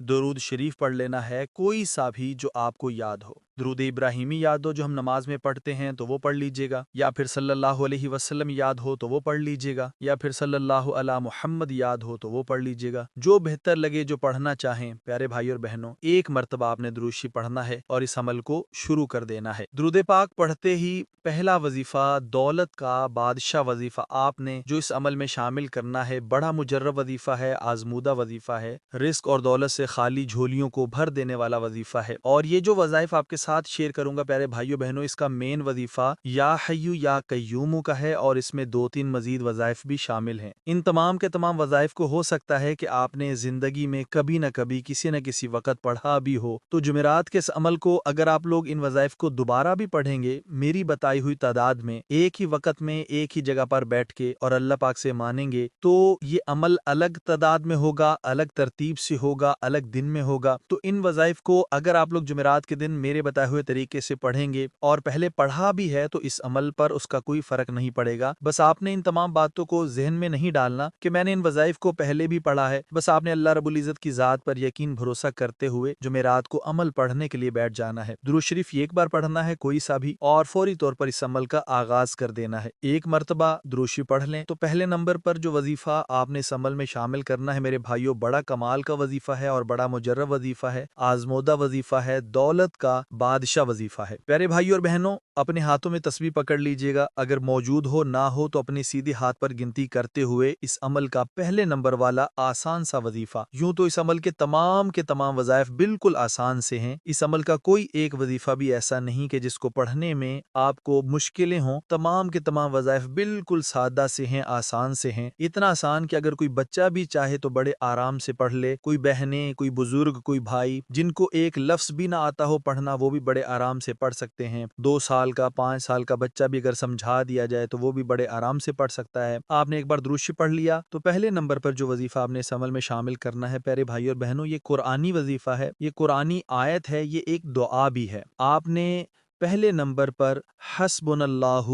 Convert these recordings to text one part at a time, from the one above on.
درود شریف پڑھ لینا ہے کوئی سا بھی جو آپ کو یاد ہو۔ درود ابراہیمی یاد ہو جو ہم نماز میں پڑھتے ہیں تو وہ پڑھ لیجئے گا، یا پھر صلی اللہ علیہ وسلم یاد ہو تو وہ پڑھ لیجئے گا، یا پھر صلی اللہ علی محمد یاد ہو تو وہ پڑھ لیجئے گا، جو بہتر لگے، جو پڑھنا چاہیں۔ پیارے بھائی اور بہنوں، ایک مرتبہ آپ نے درود شریف پڑھنا ہے اور اس عمل کو شروع کر دینا ہے۔ درود پاک پڑھتے ہی پہلا وظیفہ دولت کا بادشاہ وظیفہ آپ نے جو اس عمل میں شامل کرنا ہے، بڑا مجرب وظیفہ ہے، آزمودہ وظیفہ ہے، رزق اور دولت سے خالی جھولیوں کو بھر دینے والا وظیفہ ہے۔ اور یہ جو وظائف آپ کے ساتھ شیئر کروں گا پیارے بھائیو بہنوں، اس کا مین وظیفہ یا حیو یا قیوم کا ہے، اور اس میں 2-3 مزید وظائف بھی شامل ہیں۔ ان تمام کے تمام وظائف کو ہو سکتا ہے کہ آپ نے زندگی میں کبھی نہ کبھی کسی نہ کسی وقت پڑھا بھی ہو، تو جمعرات کے اس عمل کو اگر آپ لوگ ان وظائف کو دوبارہ بھی پڑھیں گے میری بتائی ہوئی تعداد میں، ایک ہی وقت میں ایک ہی جگہ پر بیٹھ کے اور اللہ پاک سے مانیں گے، تو یہ عمل الگ تعداد میں ہوگا، الگ ترتیب سے ہوگا، الگ دن میں ہوگا۔ تو ان وظائف کو اگر آپ لوگ جمعرات کے دن میرے بتائے ہوئے طریقے سے پڑھیں گے اور پہلے پڑھا بھی ہے تو اس عمل پر اس کا کوئی فرق نہیں پڑے گا۔ بس آپ نے ان تمام باتوں کو ذہن میں نہیں ڈالنا کہ میں نے ان وظائف کو پہلے بھی پڑھا ہے، بس آپ نے اللہ رب العزت کی ذات پر یقین بھروسہ کرتے ہوئے جمعرات کو عمل پڑھنے کے لیے بیٹھ جانا ہے۔ درود شریف ایک بار پڑھنا ہے کوئی سا بھی، اور فوری طور پر اس عمل کا آغاز کر دینا ہے۔ ایک مرتبہ درود شریف پڑھ لیں تو پہلے نمبر پر جو وظیفہ آپ نے اس عمل میں شامل کرنا ہے میرے بھائیوں، بڑا کمال کا وظیفہ ہے اور بڑا مجرب وظیفہ ہے، آزمودہ وظیفہ ہے، دولت کا بادشاہ وظیفہ ہے۔ پیارے بھائیوں اور بہنوں، اپنے ہاتھوں میں تسبیح پکڑ لیجئے گا، اگر موجود ہو نہ ہو تو اپنے سیدھے ہاتھ پر گنتی کرتے ہوئے اس عمل کا پہلے نمبر والا آسان سا وظیفہ، یوں تو اس عمل کے تمام وظائف بالکل آسان سے ہیں، اس عمل کا کوئی ایک وظیفہ بھی ایسا نہیں کہ جس کو پڑھنے میں آپ کو مشکلیں ہوں، تمام کے تمام وظائف بالکل سادہ سے ہیں، آسان سے ہیں، اتنا آسان کہ اگر کوئی بچہ بھی چاہے تو بڑے آرام سے پڑھ لے، کوئی بہنیں، کوئی بزرگ، کوئی بھائی جن کو ایک لفظ بھی نہ آتا ہو پڑھنا، وہ بھی بڑے آرام سے پڑھ سکتے ہیں۔ 2 سال کا 5 سال کا بچہ بھی اگر سمجھا دیا جائے تو وہ بھی بڑے آرام سے پڑھ سکتا ہے۔ آپ نے ایک بار درود شریف پڑھ لیا تو پہلے نمبر پر جو وظیفہ آپ نے اس عمل میں شامل کرنا ہے پیارے بھائی اور بہنوں، یہ قرآنی وظیفہ ہے، یہ قرآنی آیت ہے، یہ ایک دعا بھی ہے۔ آپ نے پہلے نمبر پر حسبنا اللہ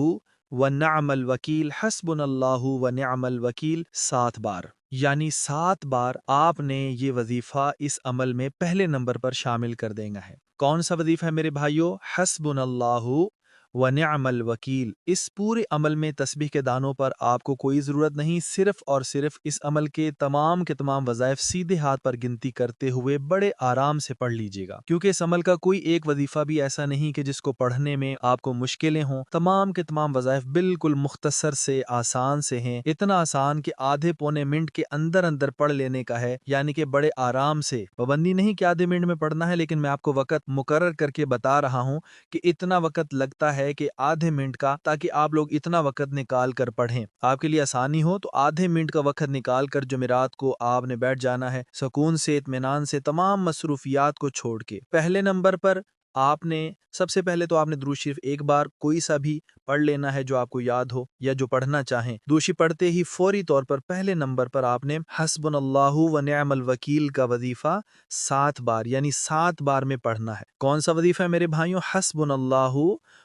ونعم الوکیل، حسبنا اللہ ونعم الوکیل 7 بار، یعنی 7 بار آپ نے یہ وظیفہ اس عمل میں پہلے نمبر پر شامل کر دینا ہے۔ کون سا وظیفہ ہے میرے بھائیوں؟ حسبنا اللہ ونعم الوکیل۔ اس پورے عمل میں تسبیح کے دانوں پر آپ کو کوئی ضرورت نہیں، صرف اور صرف اس عمل کے تمام وظائف سیدھے ہاتھ پر گنتی کرتے ہوئے بڑے آرام سے پڑھ لیجئے گا، کیونکہ اس عمل کا کوئی ایک وظیفہ بھی ایسا نہیں کہ جس کو پڑھنے میں آپ کو مشکلیں ہوں، تمام کے تمام وظائف بالکل مختصر سے آسان سے ہیں، اتنا آسان کہ آدھے پونے منٹ کے اندر اندر پڑھ لینے کا ہے، یعنی کہ بڑے آرام سے، پابندی نہیں کہ آدھے منٹ میں پڑھنا ہے، لیکن میں آپ کو وقت مقرر کر کے بتا رہا ہوں کہ اتنا وقت لگتا ہے کہ آدھے منٹ کا، تاکہ آپ لوگ اتنا وقت نکال کر پڑھیں، آپ کے لیے آسانی ہو، تو آدھے منٹ کا وقت نکال کر جمعرات کو آپ نے بیٹھ جانا ہے، سکون سے، اطمینان سے، تمام مصروفیات کو چھوڑ کے۔ پہلے نمبر پر آپ نے سب سے پہلے تو آپ نے درود شریف ایک بار کوئی سا بھی پڑھ لینا ہے جو آپ کو یاد ہو یا جو پڑھنا چاہیں۔ درود شریف پڑھتے ہی فوری طور پر پہلے نمبر پر آپ نے حسبنا اللہ ونعم الوکیل کا وظیفہ 7 بار، یعنی 7 بار میں پڑھنا ہے۔ کون سا وظیفہ ہے میرے بھائیوں؟ حسبنا اللہ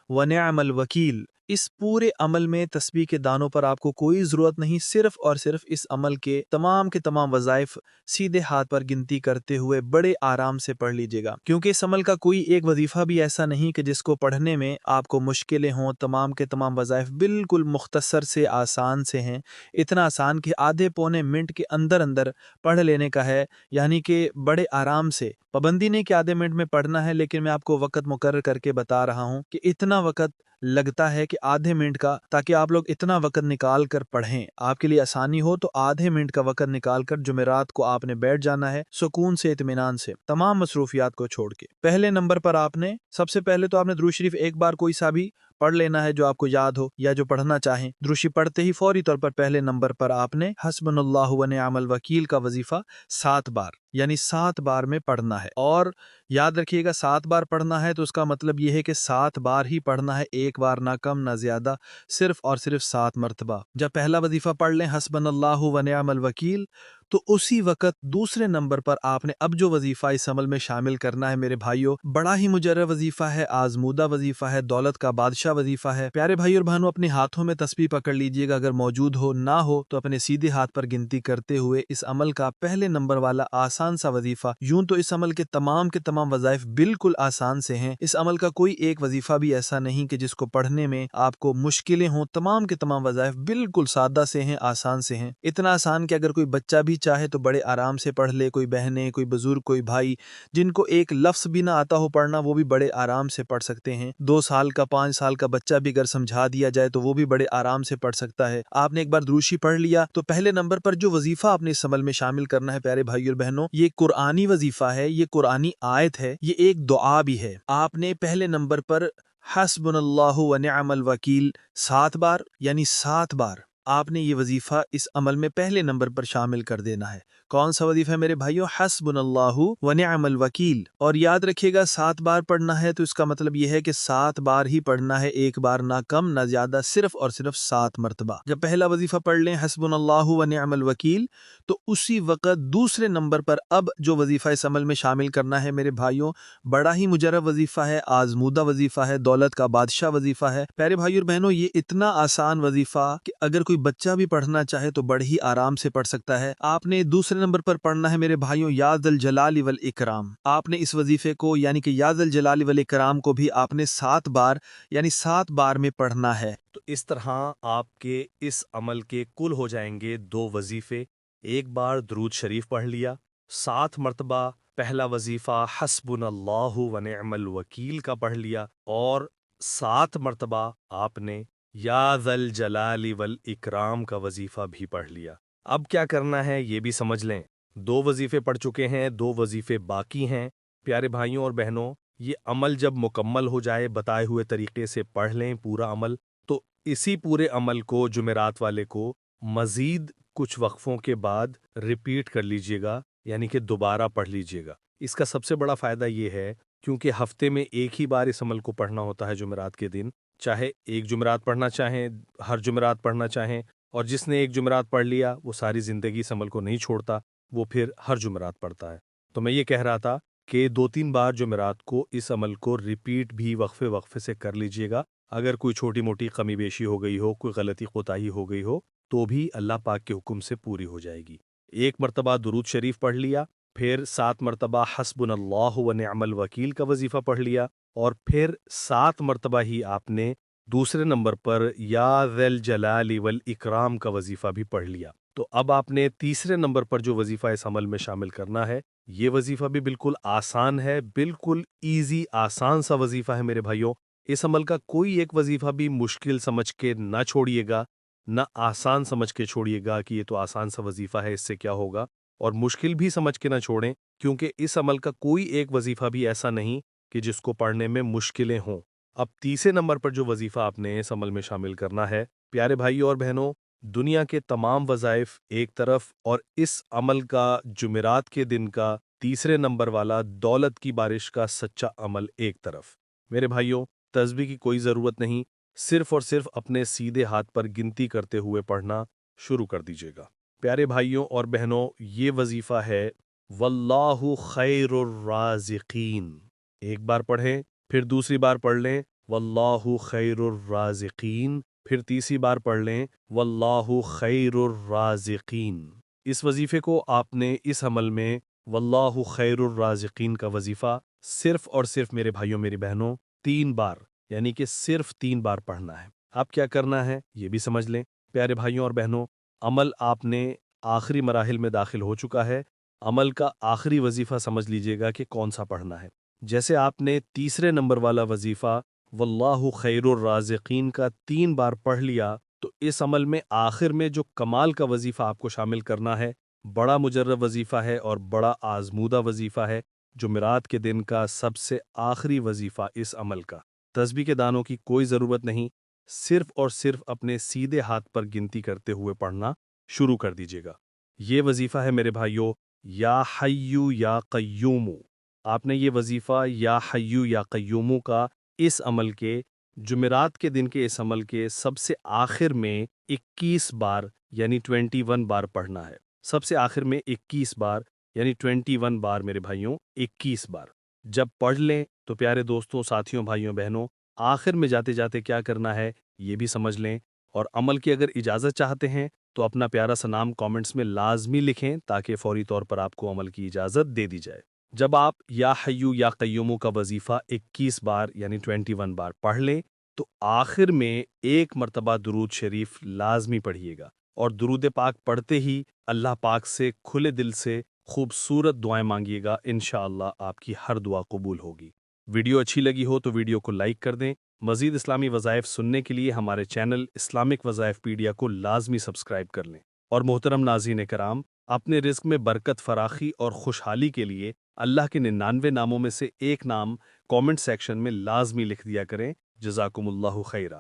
ونعم الوکیل۔ اس پورے عمل میں تسبیح کے دانوں پر آپ کو کوئی ضرورت نہیں، صرف اور صرف اس عمل کے تمام وظائف سیدھے ہاتھ پر گنتی کرتے ہوئے بڑے آرام سے پڑھ لیجئے گا، کیونکہ اس عمل کا کوئی ایک وظیفہ بھی ایسا نہیں کہ جس کو پڑھنے میں آپ کو مشکلیں ہوں، تمام کے تمام وظائف بالکل مختصر سے آسان سے ہیں، اتنا آسان کہ آدھے پونے منٹ کے اندر اندر پڑھ لینے کا ہے، یعنی کہ بڑے آرام سے، پابندی نہیں کہ آدھے منٹ میں پڑھنا ہے، لیکن میں آپ کو وقت مقرر کر کے بتا رہا ہوں کہ اتنا وقت لگتا ہے کہ آدھے منٹ کا، تاکہ آپ لوگ اتنا وقت نکال کر پڑھیں، آپ کے لیے آسانی ہو، تو آدھے منٹ کا وقت نکال کر جمعرات کو آپ نے بیٹھ جانا ہے، سکون سے، اطمینان سے، تمام مصروفیات کو چھوڑ کے۔ پہلے نمبر پر آپ نے سب سے پہلے تو آپ نے درود شریف ایک بار کوئی سا بھی پڑھ لینا ہے جو آپ کو یاد ہو یا جو پڑھنا چاہیں۔ درود شریف پڑھتے ہی فوری طور پر پہلے نمبر پر آپ نے حسبنا اللہ ونعم الوکیل کا وظیفہ 7 بار، یعنی 7 بار میں پڑھنا ہے، اور یاد رکھیے گا 7 بار پڑھنا ہے تو اس کا مطلب یہ ہے کہ 7 بار ہی پڑھنا ہے، ایک بار نہ کم نہ زیادہ، صرف اور صرف 7 مرتبہ۔ جب پہلا وظیفہ پڑھ لیں حسبنا اللہ ونعم الوکیل، تو اسی وقت دوسرے نمبر پر آپ نے اب جو وظیفہ اس عمل میں شامل کرنا ہے میرے بھائیوں، بڑا ہی مجرب وظیفہ ہے، آزمودہ وظیفہ ہے، دولت کا بادشاہ وظیفہ ہے۔ پیارے بھائی اور بہنوں، اپنے ہاتھوں میں تسبیح پکڑ لیجئے گا، اگر موجود ہو نہ ہو تو اپنے سیدھے ہاتھ پر گنتی کرتے ہوئے اس عمل کا پہلے نمبر والا آسان سا وظیفہ، یوں تو اس عمل کے تمام وظائف بالکل آسان سے ہیں، اس عمل کا کوئی ایک وظیفہ بھی ایسا نہیں کہ جس کو پڑھنے میں آپ کو مشکلیں ہوں، تمام کے تمام وظائف بالکل سادہ سے ہیں، آسان سے ہیں، اتنا آسان کہ اگر کوئی بچہ بھی چاہے تو بڑے آرام سے پڑھ لے، کوئی بہنیں، کوئی بزرگ، کوئی بھائی جن کو ایک لفظ بھی نہ آتا ہو پڑھنا، وہ بھی بڑے آرام سے پڑھ سکتے ہیں۔ 2 سال کا 5 سال کا بچہ بھی اگر سمجھا دیا جائے تو وہ بھی بڑے آرام سے پڑھ سکتا ہے۔ آپ نے ایک بار دروشی پڑھ لیا تو پہلے نمبر پر جو وظیفہ آپ نے اس عمل میں شامل کرنا ہے پیارے بھائی اور بہنوں، یہ قرآنی وظیفہ ہے، یہ قرآنی آیت ہے، یہ ایک دعا بھی ہے۔ آپ نے پہلے نمبر پر حسبنا اللہ و نعم الوکیل 7 بار یعنی 7 بار آپ نے یہ وظیفہ اس عمل میں پہلے نمبر پر شامل کر دینا ہے۔ کون سا وظیفہ ہے میرے بھائیو؟ حسبنا اللہ و نعم الوکیل۔ اور یاد رکھیے گا 7 بار پڑھنا ہے تو اس کا مطلب یہ ہے کہ 7 بار ہی پڑھنا ہے، ایک بار نہ کم نہ زیادہ، صرف اور صرف 7 مرتبہ۔ جب پہلا وظیفہ پڑھ لیں حسبنا اللہ و نعم الوکیل تو اسی وقت دوسرے نمبر پر اب جو وظیفہ اس عمل میں شامل کرنا ہے میرے بھائیوں، بڑا ہی مجرب وظیفہ ہے، آزمودہ وظیفہ ہے، دولت کا بادشاہ وظیفہ ہے۔ پیارے بھائی اور بہنوں، یہ اتنا آسان وظیفہ کہ اگر کوئی بچہ بھی پڑھنا چاہے تو بڑے ہی آرام سے پڑھ سکتا ہے۔ آپ نے دوسرے نمبر پر پڑھنا ہے میرے بھائیوں یا ذا الجلال والاکرام۔ آپ نے اس وظیفے کو یعنی کہ یا ذا الجلال والاکرام کو بھی آپ نے 7 بار یعنی 7 بار میں پڑھنا ہے۔ تو اس طرح آپ کے اس عمل کے کل ہو جائیں گے 2 وظیفے۔ ایک بار درود شریف پڑھ لیا، 7 مرتبہ پہلا وظیفہ حسبنا اللہ و نعم الوکیل کا پڑھ لیا، اور 7 مرتبہ آپ نے یا ذا الجلال والاکرام کا وظیفہ بھی پڑھ لیا۔ اب کیا کرنا ہے یہ بھی سمجھ لیں۔ 2 وظیفے پڑھ چکے ہیں، 2 وظیفے باقی ہیں۔ پیارے بھائیوں اور بہنوں، یہ عمل جب مکمل ہو جائے، بتائے ہوئے طریقے سے پڑھ لیں پورا عمل، تو اسی پورے عمل کو جمعرات والے کو مزید کچھ وقفوں کے بعد ریپیٹ کر لیجئے گا، یعنی کہ دوبارہ پڑھ لیجئے گا۔ اس کا سب سے بڑا فائدہ یہ ہے کیونکہ ہفتے میں ایک ہی بار اس عمل کو پڑھنا ہوتا ہے جمعرات کے دن، چاہے ایک جمعرات پڑھنا چاہیں، ہر جمعرات پڑھنا چاہیں، اور جس نے ایک جمعرات پڑھ لیا وہ ساری زندگی اس عمل کو نہیں چھوڑتا، وہ پھر ہر جمعرات پڑھتا ہے۔ تو میں یہ کہہ رہا تھا کہ 2-3 بار جمعرات کو اس عمل کو ریپیٹ بھی وقفے وقفے سے کر لیجئے گا۔ اگر کوئی چھوٹی موٹی کمی بیشی ہو گئی ہو، کوئی غلطی کوتاہی ہو گئی ہو، تو بھی اللہ پاک کے حکم سے پوری ہو جائے گی۔ ایک مرتبہ درود شریف پڑھ لیا، پھر 7 مرتبہ حسبنا اللہ و نعم الوکیل کا وظیفہ پڑھ لیا، اور پھر 7 مرتبہ ہی آپ نے دوسرے نمبر پر یا ذا الجلال والاکرام کا وظیفہ بھی پڑھ لیا۔ تو اب آپ نے تیسرے نمبر پر جو وظیفہ اس عمل میں شامل کرنا ہے، یہ وظیفہ بھی بالکل آسان ہے، بالکل ایزی آسان سا وظیفہ ہے میرے بھائیوں۔ اس عمل کا کوئی ایک وظیفہ بھی مشکل سمجھ کے نہ چھوڑیے گا، نہ آسان سمجھ کے چھوڑیے گا کہ یہ تو آسان سا وظیفہ ہے، اس سے کیا ہوگا، اور مشکل بھی سمجھ کے نہ چھوڑیں، کیونکہ اس عمل کا کوئی ایک وظیفہ بھی ایسا نہیں کہ جس کو پڑھنے میں مشکلیں ہوں۔ اب تیسرے نمبر پر جو وظیفہ آپ نے اس عمل میں شامل کرنا ہے، پیارے بھائیوں اور بہنوں، دنیا کے تمام وظائف ایک طرف، اور اس عمل کا جمعرات کے دن کا تیسرے نمبر والا دولت کی بارش کا سچا عمل ایک طرف۔ میرے بھائیوں، تسبیح کی کوئی ضرورت نہیں، صرف اور صرف اپنے سیدھے ہاتھ پر گنتی کرتے ہوئے پڑھنا شروع کر دیجیے گا۔ پیارے بھائیوں اور بہنوں، یہ وظیفہ ہے واللہ خیر الرازقین۔ ایک بار پڑھیں، پھر دوسری بار پڑھ لیں واللہ خیر الرازقین، پھر تیسری بار پڑھ لیں واللہ خیر الرازقین۔ اس وظیفے کو آپ نے اس عمل میں واللہ خیر الرازقین کا وظیفہ صرف اور صرف میرے بھائیوں میری بہنوں 3 بار یعنی کہ صرف 3 بار پڑھنا ہے۔ آپ کیا کرنا ہے یہ بھی سمجھ لیں۔ پیارے بھائیوں اور بہنوں، عمل آپ نے آخری مراحل میں داخل ہو چکا ہے۔ عمل کا آخری وظیفہ سمجھ لیجئے گا کہ کون سا پڑھنا ہے۔ جیسے آپ نے تیسرے نمبر والا وظیفہ واللہ خیر الرازقین کا 3 بار پڑھ لیا، تو اس عمل میں آخر میں جو کمال کا وظیفہ آپ کو شامل کرنا ہے، بڑا مجرب وظیفہ ہے اور بڑا آزمودہ وظیفہ ہے، جمعرات کے دن کا سب سے آخری وظیفہ اس عمل کا۔ تسبیح کے دانوں کی کوئی ضرورت نہیں، صرف اور صرف اپنے سیدھے ہاتھ پر گنتی کرتے ہوئے پڑھنا شروع کر دیجیے گا۔ یہ وظیفہ ہے میرے بھائیوں یا حیو یا قیومو۔ آپ نے یہ وظیفہ یا حیو یا قیومو کا اس عمل کے جمعرات کے دن کے اس عمل کے سب سے آخر میں 21 بار یعنی 21 بار پڑھنا ہے۔ سب سے آخر میں 21 بار یعنی 21 بار میرے بھائیوں، 21 بار جب پڑھ لیں تو پیارے دوستوں، ساتھیوں، بھائیوں، بہنوں، آخر میں جاتے جاتے کیا کرنا ہے یہ بھی سمجھ لیں، اور عمل کی اگر اجازت چاہتے ہیں تو اپنا پیارا سا نام کامنٹس میں لازمی لکھیں تاکہ فوری طور پر آپ کو عمل کی اجازت دے دی جائے۔ جب آپ یا حیو یا قیومو کا وظیفہ 21 بار یعنی 21 بار پڑھ لیں تو آخر میں ایک مرتبہ درود شریف لازمی پڑھیے گا، اور درود پاک پڑھتے ہی اللہ پاک سے کھلے دل سے خوبصورت دعائیں مانگیے گا، انشاءاللہ آپ کی ہر دعا قبول ہوگی۔ ویڈیو اچھی لگی ہو تو ویڈیو کو لائک کر دیں۔ مزید اسلامی وظائف سننے کے لیے ہمارے چینل اسلامک وظائف پیڈیا کو لازمی سبسکرائب کر لیں۔ اور محترم ناظرین کرام، اپنے رزق میں برکت، فراخی اور خوشحالی کے لیے اللہ کے 99 ناموں میں سے ایک نام کامنٹ سیکشن میں لازمی لکھ دیا کریں۔ جزاکم اللہ خیرہ۔